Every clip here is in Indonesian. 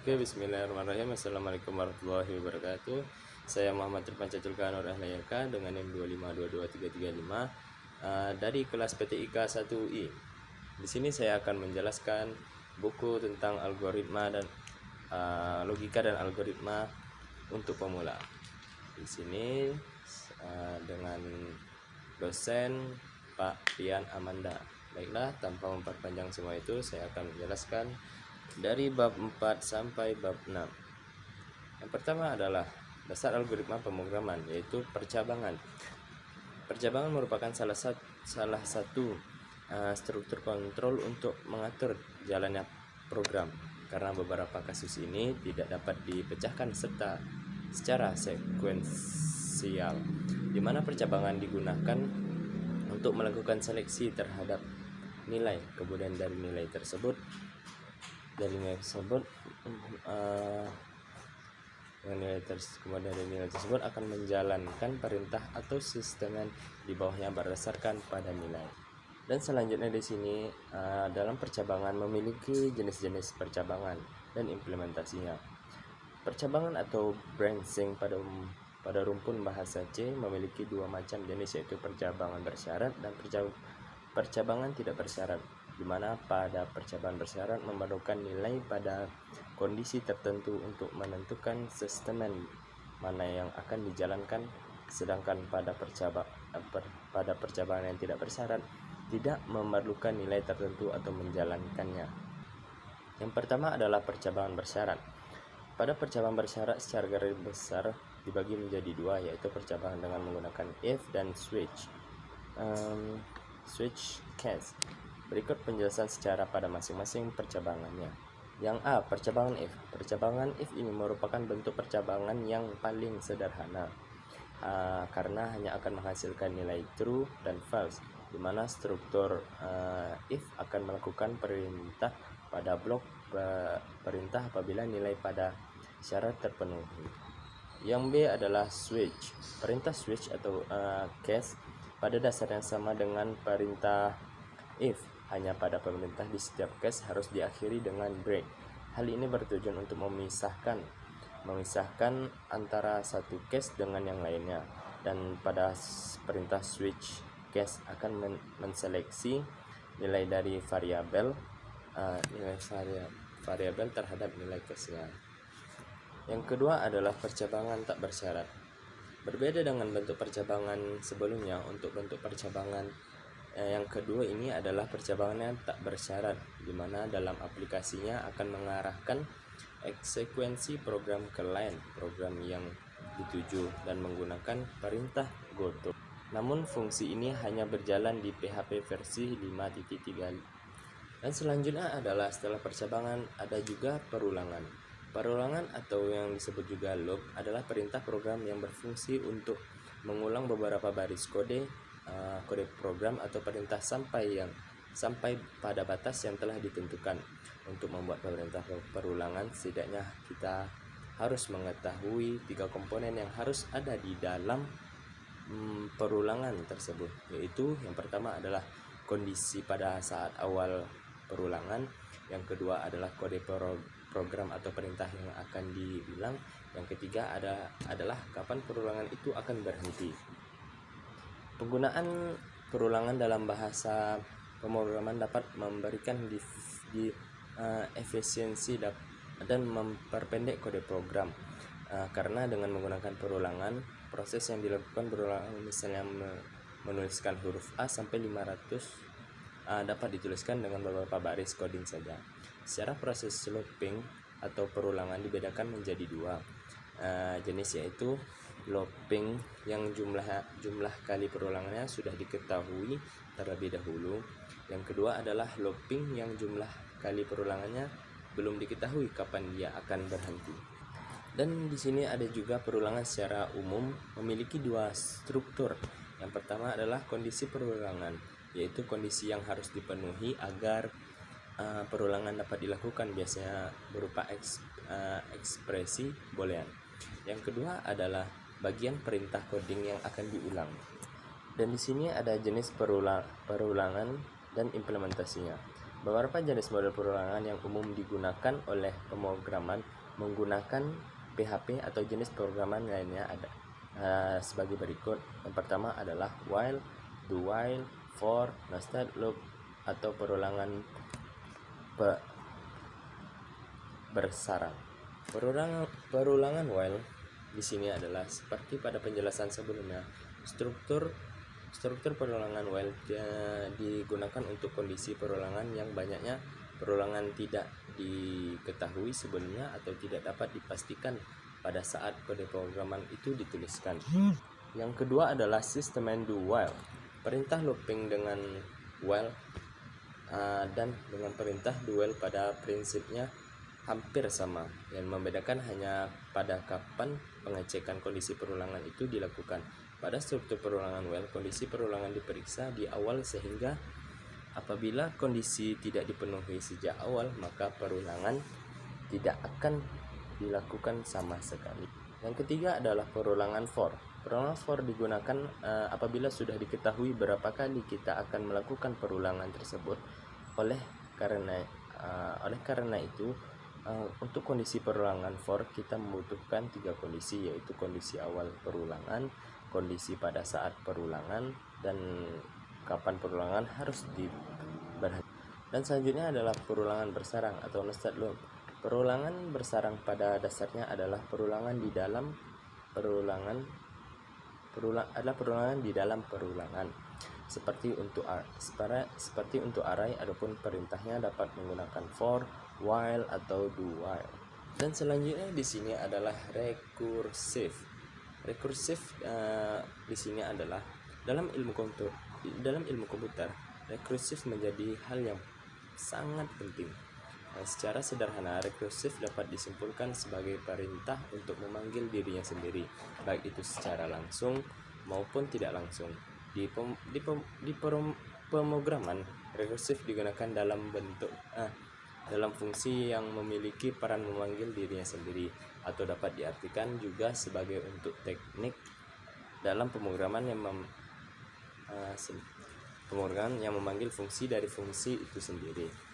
Oke, bismillahirrahmanirrahim. Assalamualaikum warahmatullahi wabarakatuh. Saya Muhammad Tripancatul Kanur Ahlayaka dengan NIM 2522335 dari kelas PTIK 1I. Di sini saya akan menjelaskan buku tentang algoritma dan logika dan algoritma untuk pemula. Di sini dengan dosen Pak Pian Amanda. Baiklah, tanpa memperpanjang semua itu, saya akan menjelaskan dari bab 4 sampai bab 6. Yang pertama adalah dasar algoritma pemrograman, yaitu percabangan. Percabangan merupakan salah satu struktur kontrol untuk mengatur jalannya program, karena beberapa kasus ini tidak dapat dipecahkan secara sekuensial, di mana percabangan digunakan untuk melakukan seleksi terhadap nilai. Kemudian dari nilai tersebut akan menjalankan perintah atau sistem di bawahnya berdasarkan pada nilai. Dan selanjutnya di sini dalam percabangan memiliki jenis-jenis percabangan dan implementasinya. Percabangan atau branching pada rumpun bahasa C memiliki dua macam jenis, yaitu percabangan bersyarat dan percabangan tidak bersyarat, di mana pada percabangan bersyarat memerlukan nilai pada kondisi tertentu untuk menentukan sistem mana yang akan dijalankan, sedangkan pada percabangan yang tidak bersyarat tidak memerlukan nilai tertentu atau menjalankannya. Yang pertama adalah percabangan bersyarat. Pada percabangan bersyarat secara garis besar dibagi menjadi dua, yaitu percabangan dengan menggunakan if dan switch case. Berikut penjelasan secara pada masing-masing percabangannya. Yang A, percabangan if. Percabangan if ini merupakan bentuk percabangan yang paling sederhana, karena hanya akan menghasilkan nilai true dan false, di mana struktur if akan melakukan perintah pada blok perintah apabila nilai pada syarat terpenuhi. Yang B adalah switch. Perintah switch atau case pada dasarnya sama dengan perintah if, hanya pada perintah di setiap case harus diakhiri dengan break. Hal ini bertujuan untuk memisahkan antara satu case dengan yang lainnya. Dan pada perintah switch case akan menseleksi nilai dari variabel terhadap nilai case-nya. Yang kedua adalah percabangan tak bersyarat. Berbeda dengan bentuk percabangan sebelumnya, untuk bentuk percabangan yang kedua ini adalah percabangan yang tak bersyarat, di mana dalam aplikasinya akan mengarahkan eksekuensi program ke lain program yang dituju dan menggunakan perintah goto. Namun fungsi ini hanya berjalan di PHP versi 5.3. Dan selanjutnya adalah setelah percabangan ada juga perulangan. Perulangan atau yang disebut juga loop adalah perintah program yang berfungsi untuk mengulang beberapa baris kode program atau perintah sampai pada batas yang telah ditentukan. Untuk membuat perintah perulangan, setidaknya kita harus mengetahui 3 komponen yang harus ada di dalam perulangan tersebut, yaitu yang pertama adalah kondisi pada saat awal perulangan, yang kedua adalah kode program atau perintah yang akan diulang, yang ketiga adalah kapan perulangan itu akan berhenti. Penggunaan perulangan dalam bahasa pemrograman dapat memberikan efisiensi dan memperpendek kode program, karena dengan menggunakan perulangan, proses yang dilakukan berulang, misalnya menuliskan huruf A sampai 500 dapat dituliskan dengan beberapa baris coding saja. Secara proses looping atau perulangan dibedakan menjadi dua jenis, yaitu looping yang jumlah kali perulangannya sudah diketahui terlebih dahulu. Yang kedua adalah looping yang jumlah kali perulangannya belum diketahui kapan dia akan berhenti. Dan di sini ada juga perulangan secara umum memiliki dua struktur. Yang pertama adalah kondisi perulangan, yaitu kondisi yang harus dipenuhi agar perulangan dapat dilakukan, biasanya berupa ekspresi boolean. Yang kedua adalah bagian perintah coding yang akan diulang. Dan di sini ada jenis perulangan dan implementasinya. Beberapa jenis model perulangan yang umum digunakan oleh pemrograman menggunakan PHP atau jenis pemrograman lainnya ada sebagai berikut. Yang pertama adalah while, do while, for, nested loop, atau perulangan bersarang. Perulangan while di sini adalah seperti pada penjelasan sebelumnya. Struktur perulangan while digunakan untuk kondisi perulangan yang banyaknya perulangan tidak diketahui sebelumnya atau tidak dapat dipastikan pada saat kode pemrograman itu dituliskan. Yang kedua adalah sistem do while. Perintah looping dengan while dan dengan perintah do while pada prinsipnya hampir sama. Yang membedakan hanya pada kapan pengecekan kondisi perulangan itu dilakukan. Pada struktur perulangan while, kondisi perulangan diperiksa di awal sehingga apabila kondisi tidak dipenuhi sejak awal, maka perulangan tidak akan dilakukan sama sekali. Yang ketiga adalah perulangan for. Perulangan for digunakan apabila sudah diketahui berapa kali kita akan melakukan perulangan tersebut. Oleh karena itu, untuk kondisi perulangan for kita membutuhkan 3 kondisi, yaitu kondisi awal perulangan, kondisi pada saat perulangan, dan kapan perulangan harus diberhentikan. Dan selanjutnya adalah perulangan bersarang atau nested loop. Perulangan bersarang pada dasarnya adalah perulangan di dalam perulangan. Seperti untuk array, adapun perintahnya dapat menggunakan for, while, atau do while. Dan selanjutnya di sini adalah recursive. Di sini adalah dalam ilmu komputer, recursive menjadi hal yang sangat penting. Secara sederhana, recursive dapat disimpulkan sebagai perintah untuk memanggil dirinya sendiri, baik itu secara langsung maupun tidak langsung. Di pemrograman, recursive digunakan dalam fungsi yang memiliki peran memanggil dirinya sendiri, atau dapat diartikan juga sebagai untuk teknik dalam pemrograman yang memanggil fungsi dari fungsi itu sendiri.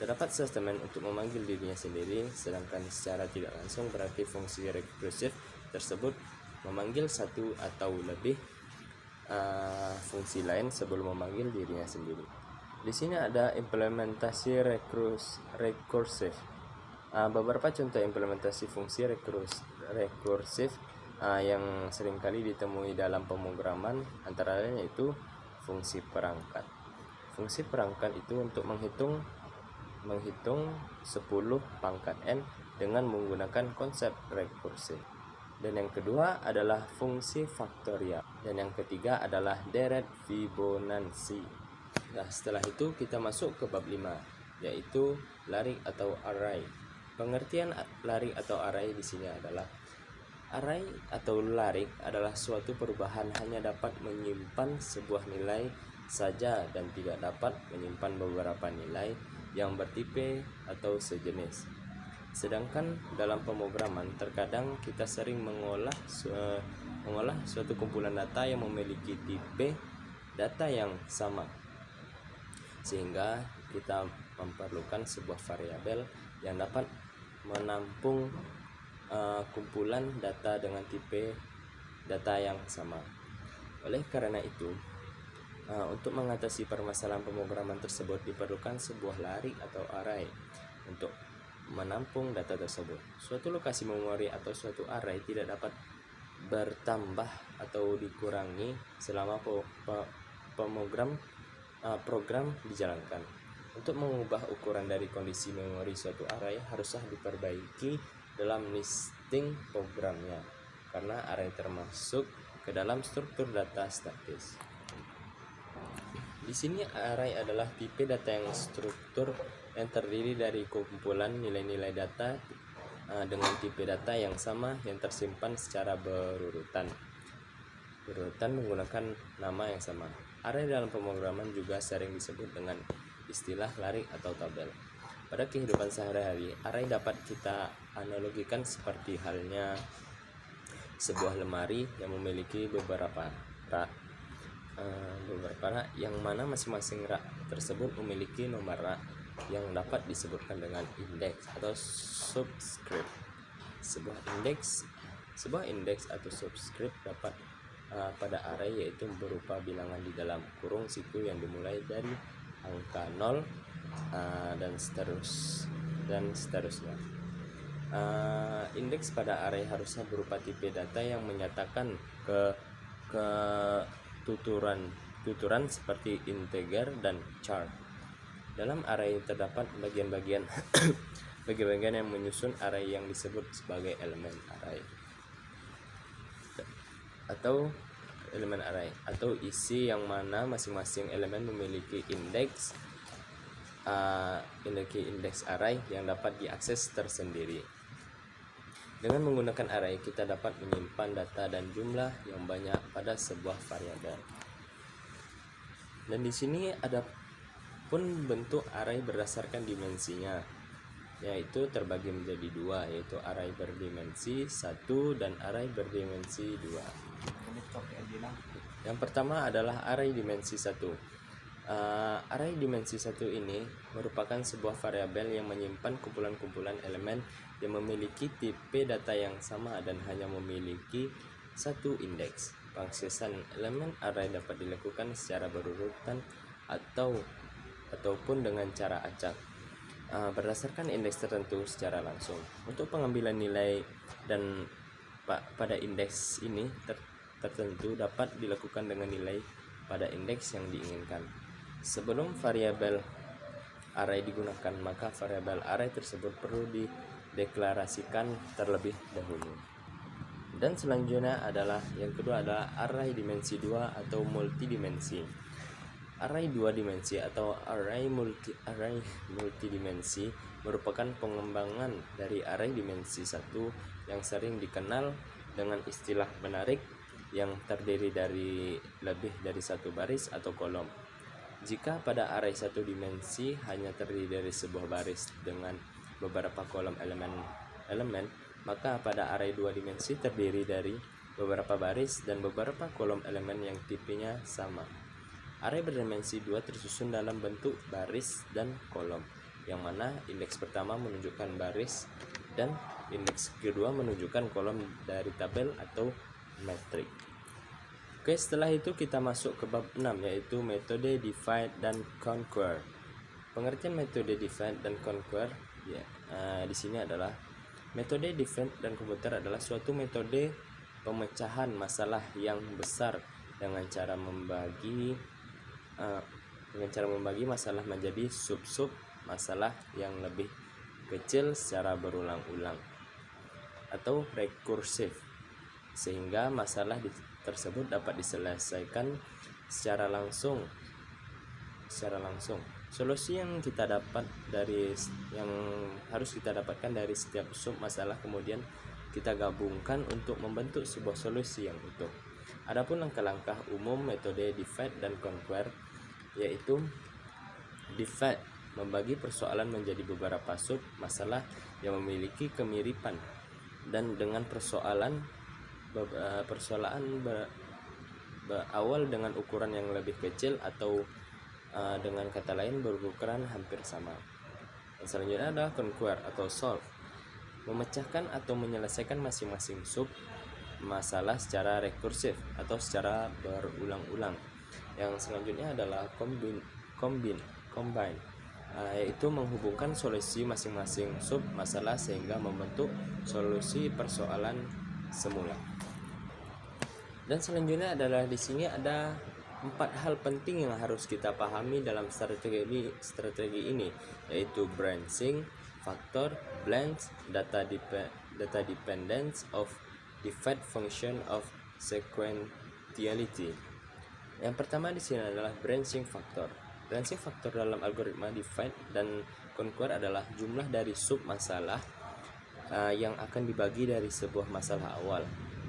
Terdapat sistem untuk memanggil dirinya sendiri, sedangkan secara tidak langsung berarti fungsi recursive tersebut memanggil satu atau lebih fungsi lain sebelum memanggil dirinya sendiri. Di sini ada implementasi recursive. Beberapa contoh implementasi fungsi recursive yang seringkali ditemui dalam pemrograman antara lain yaitu fungsi perangkat. Fungsi perangkat itu untuk menghitung 10 pangkat n dengan menggunakan konsep rekursif. Dan yang kedua adalah fungsi faktorial. Dan yang ketiga adalah deret Fibonacci. Nah, setelah itu kita masuk ke bab 5, yaitu larik atau array. Pengertian larik atau array di sini adalah array atau larik adalah suatu perubahan hanya dapat menyimpan sebuah nilai saja dan tidak dapat menyimpan beberapa nilai yang bertipe atau sejenis. Sedangkan dalam pemrograman terkadang kita sering mengolah suatu kumpulan data yang memiliki tipe data yang sama, sehingga kita memerlukan sebuah variabel yang dapat menampung kumpulan data dengan tipe data yang sama. Oleh karena itu, untuk mengatasi permasalahan pemrograman tersebut diperlukan sebuah larik atau array untuk menampung data tersebut. Suatu lokasi memori atau suatu array tidak dapat bertambah atau dikurangi selama program dijalankan. Untuk mengubah ukuran dari kondisi memori suatu array haruslah diperbaiki dalam listing programnya, karena array termasuk ke dalam struktur data statis. Di sini array adalah tipe data yang struktur yang terdiri dari kumpulan nilai-nilai data dengan tipe data yang sama yang tersimpan secara berurutan menggunakan nama yang sama. Array dalam pemrograman juga sering disebut dengan istilah larik atau tabel. Pada kehidupan sehari-hari, array dapat kita analogikan seperti halnya sebuah lemari yang memiliki beberapa rak yang mana masing-masing rak tersebut memiliki nomor rak. yang dapat disebutkan dengan indeks atau subscript. Sebuah indeks atau subscript dapat pada array yaitu berupa bilangan di dalam kurung siku yang dimulai dari angka 0 dan seterusnya. Indeks pada array harusnya berupa tipe data yang menyatakan tuturan seperti integer dan char. Dalam array terdapat bagian-bagian yang menyusun array yang disebut sebagai elemen array atau isi yang mana masing-masing elemen memiliki indeks array yang dapat diakses tersendiri. Dengan menggunakan array, kita dapat menyimpan data dan jumlah yang banyak pada sebuah variabel. Dan di sini ada pun bentuk array berdasarkan dimensinya, yaitu terbagi menjadi dua, yaitu array berdimensi 1 dan array berdimensi 2. Yang pertama adalah array dimensi 1. Array dimensi 1 ini merupakan sebuah variabel yang menyimpan kumpulan-kumpulan elemen yang memiliki tipe data yang sama dan hanya memiliki satu indeks. Pengaksesan elemen array dapat dilakukan secara berurutan ataupun dengan cara acak berdasarkan indeks tertentu secara langsung. Untuk pengambilan nilai dan pada indeks ini tertentu dapat dilakukan dengan nilai pada indeks yang diinginkan. Sebelum variabel array digunakan, maka variabel array tersebut perlu dideklarasikan terlebih dahulu. Dan selanjutnya yang kedua adalah array dimensi 2 atau multidimensi. Array 2 dimensi atau array multidimensi merupakan pengembangan dari array dimensi 1 yang sering dikenal dengan istilah menarik yang terdiri dari lebih dari satu baris atau kolom. Jika pada array 1 dimensi hanya terdiri dari sebuah baris dengan beberapa kolom elemen, maka pada array 2 dimensi terdiri dari beberapa baris dan beberapa kolom elemen yang tipenya sama. Array berdimensi 2 tersusun dalam bentuk baris dan kolom, yang mana indeks pertama menunjukkan baris dan indeks kedua menunjukkan kolom dari tabel atau metrik. Oke, setelah itu kita masuk ke bab 6, yaitu metode divide dan conquer. Pengertian metode divide dan conquer di sini adalah metode divide dan conquer adalah suatu metode pemecahan masalah yang besar dengan cara membagi masalah menjadi sub-sub masalah yang lebih kecil secara berulang-ulang atau rekursif, sehingga masalah tersebut dapat diselesaikan secara langsung. Solusi yang harus kita dapatkan dari setiap sub masalah kemudian kita gabungkan untuk membentuk sebuah solusi yang utuh. Adapun langkah-langkah umum metode divide dan conquer yaitu divide, membagi persoalan menjadi beberapa sub masalah yang memiliki kemiripan dan dengan persoalan berawal dengan ukuran yang lebih kecil atau dengan kata lain berukuran hampir sama. Dan selanjutnya adalah conquer atau solve, memecahkan atau menyelesaikan masing-masing sub masalah secara rekursif atau secara berulang-ulang. Yang selanjutnya adalah combine, yaitu menghubungkan solusi masing-masing sub masalah sehingga membentuk solusi persoalan semula. Dan selanjutnya adalah di sini ada 4 hal penting yang harus kita pahami dalam strategi ini, yaitu branching, factor, blanks, data dependence of divide function of sequentiality. Yang pertama di sini adalah branching factor. Branching factor dalam algoritma divide dan conquer adalah jumlah dari sub masalah yang akan dibagi dari sebuah masalah awal.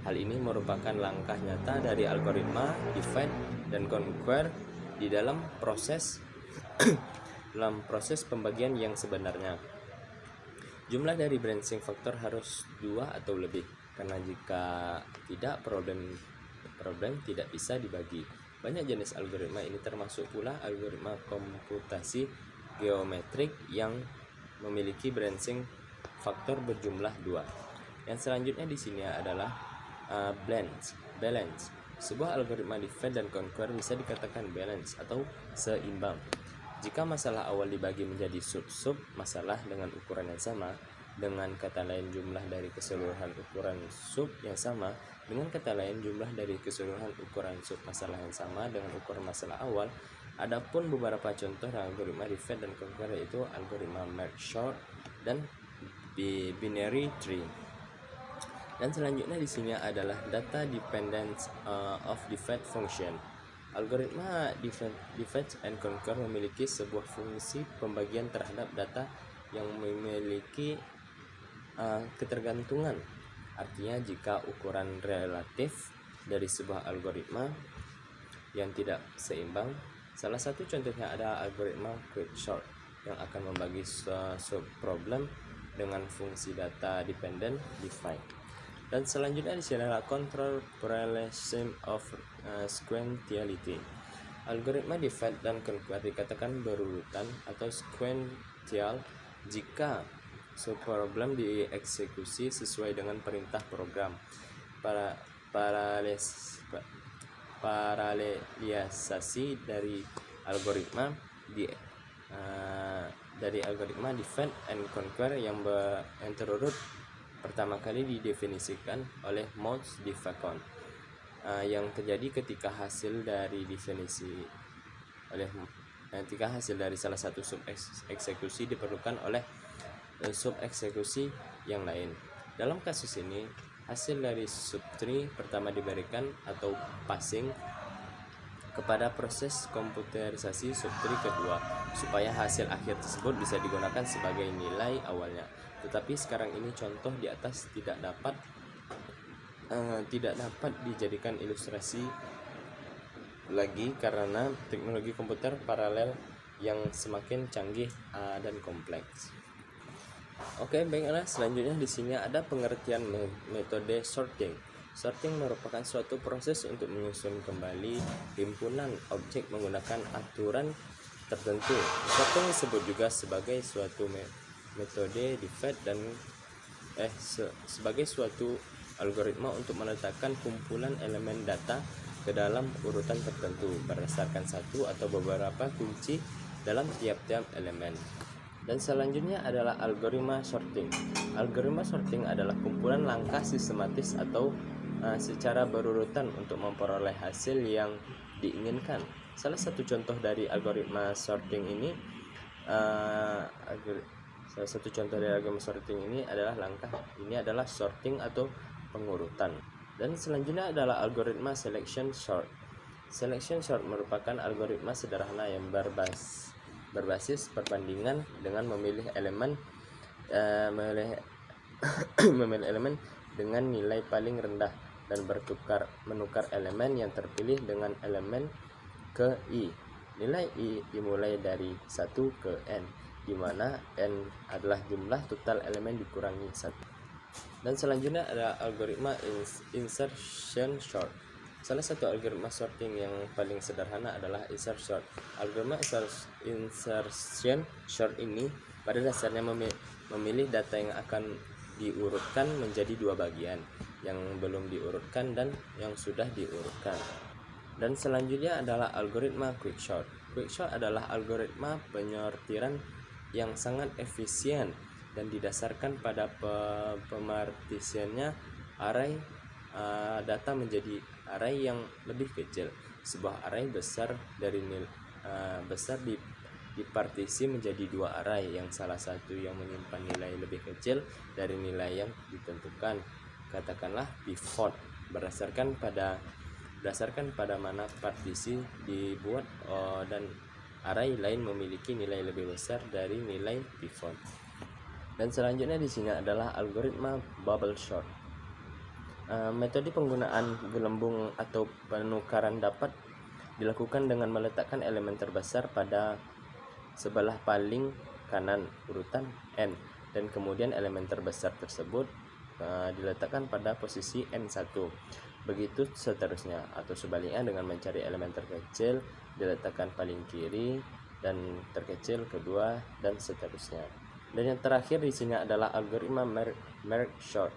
Hal ini merupakan langkah nyata dari algoritma divide dan conquer di dalam proses pembagian yang sebenarnya. Jumlah dari branching factor harus 2 atau lebih, karena jika tidak problem tidak bisa dibagi. Banyak jenis algoritma ini termasuk pula algoritma komputasi geometrik yang memiliki branching faktor berjumlah 2. Yang selanjutnya di sini adalah balance. Sebuah algoritma divide dan conquer bisa dikatakan balance atau seimbang. Jika masalah awal dibagi menjadi sub-sub masalah dengan ukuran yang sama, dengan kata lain jumlah dari keseluruhan ukuran sub yang sama, dengan kata lain jumlah dari keseluruhan ukuran sub masalah yang sama dengan ukuran masalah awal. Adapun beberapa contoh algoritma divide dan conquer yaitu algoritma merge sort dan binary tree. Dan selanjutnya di sini adalah data dependence of divide function. Algoritma divide and conquer memiliki sebuah fungsi pembagian terhadap data yang memiliki ketergantungan. Artinya jika ukuran relatif dari sebuah algoritma yang tidak seimbang, salah satu contohnya ada algoritma quicksort yang akan membagi sub problem dengan fungsi data dependent divide. Dan selanjutnya di sini adalah control parallelism of sequentiality. Algoritma divide dan conquer dikatakan berurutan atau sequential jika subproblem dieksekusi sesuai dengan perintah program. Paralelisasi dari algoritma divide and conquer yang terurut pertama kali didefinisikan oleh Max de Vacon, yang terjadi ketika hasil dari salah satu sub eksekusi diperlukan oleh sub eksekusi yang lain. Dalam kasus ini, hasil dari sub tree pertama diberikan atau passing kepada proses komputerisasi sub tree kedua supaya hasil akhir tersebut bisa digunakan sebagai nilai awalnya. Tetapi sekarang ini contoh di atas tidak dapat dijadikan ilustrasi lagi karena teknologi komputer paralel yang semakin canggih dan kompleks. Oke, baiklah, selanjutnya di sini ada pengertian metode sorting. Sorting merupakan suatu proses untuk menyusun kembali himpunan objek menggunakan aturan tertentu. Sorting disebut juga sebagai suatu metode divide dan sebagai suatu algoritma untuk meletakkan kumpulan elemen data ke dalam urutan tertentu berdasarkan satu atau beberapa kunci dalam tiap-tiap elemen. Dan selanjutnya adalah algoritma sorting. Algoritma sorting adalah kumpulan langkah sistematis atau secara berurutan untuk memperoleh hasil yang diinginkan. Salah satu contoh dari algoritma sorting ini adalah sorting atau pengurutan. Dan selanjutnya adalah algoritma selection sort. Selection sort merupakan algoritma sederhana yang berbasis perbandingan dengan memilih elemen dengan nilai paling rendah dan menukar elemen yang terpilih dengan elemen ke i. Nilai i dimulai dari 1 ke n, di mana n adalah jumlah total elemen dikurangi 1. Dan selanjutnya ada algoritma insertion sort. Salah satu algoritma sorting yang paling sederhana adalah insert sort. Algoritma insertion sort ini pada dasarnya memilih data yang akan diurutkan menjadi dua bagian, yang belum diurutkan dan yang sudah diurutkan. Dan selanjutnya adalah algoritma quicksort. Quicksort adalah algoritma penyortiran yang sangat efisien dan didasarkan pada pemartisiannya array data menjadi array yang lebih kecil. Sebuah array besar dipartisi menjadi dua array yang salah satu yang menyimpan nilai lebih kecil dari nilai yang ditentukan. Katakanlah pivot berdasarkan pada mana partisi dibuat dan array lain memiliki nilai lebih besar dari nilai pivot. Dan selanjutnya di sini adalah algoritma bubble sort. Metode penggunaan gelembung atau penukaran dapat dilakukan dengan meletakkan elemen terbesar pada sebelah paling kanan urutan n, dan kemudian elemen terbesar tersebut diletakkan pada posisi n1. Begitu seterusnya, atau sebaliknya dengan mencari elemen terkecil diletakkan paling kiri dan terkecil kedua, dan seterusnya. Dan yang terakhir di sini adalah algoritma Merge-Sort.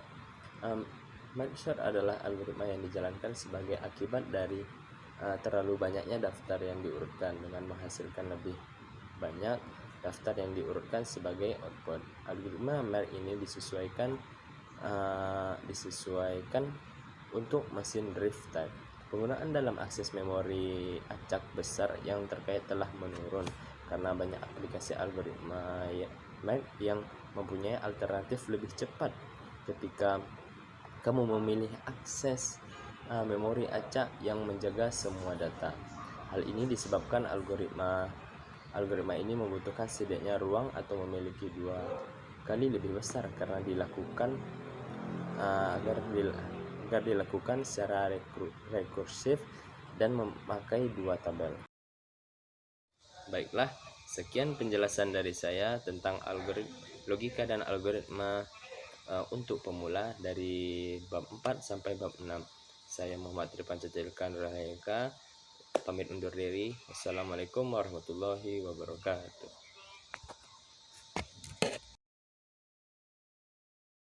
Merge-Sort adalah algoritma yang dijalankan sebagai akibat dari terlalu banyaknya daftar yang diurutkan dengan menghasilkan lebih banyak daftar yang diurutkan sebagai output. Algoritma merge ini disesuaikan untuk mesin drive type. Penggunaan dalam akses memori acak besar yang terkait telah menurun karena banyak aplikasi algoritma merge yang mempunyai alternatif lebih cepat ketika kamu memilih akses memori acak yang menjaga semua data. Hal ini disebabkan algoritma ini membutuhkan setidaknya ruang atau memiliki 2 kali lebih besar karena dilakukan agar dilakukan secara rekursif dan memakai 2 tabel. Baiklah, sekian penjelasan dari saya tentang logika dan algoritma untuk pemula dari bab 4 sampai bab 6. Saya Muhammad Tripancatilkan Rahayaka, pamit undur diri. Wassalamualaikum warahmatullahi wabarakatuh.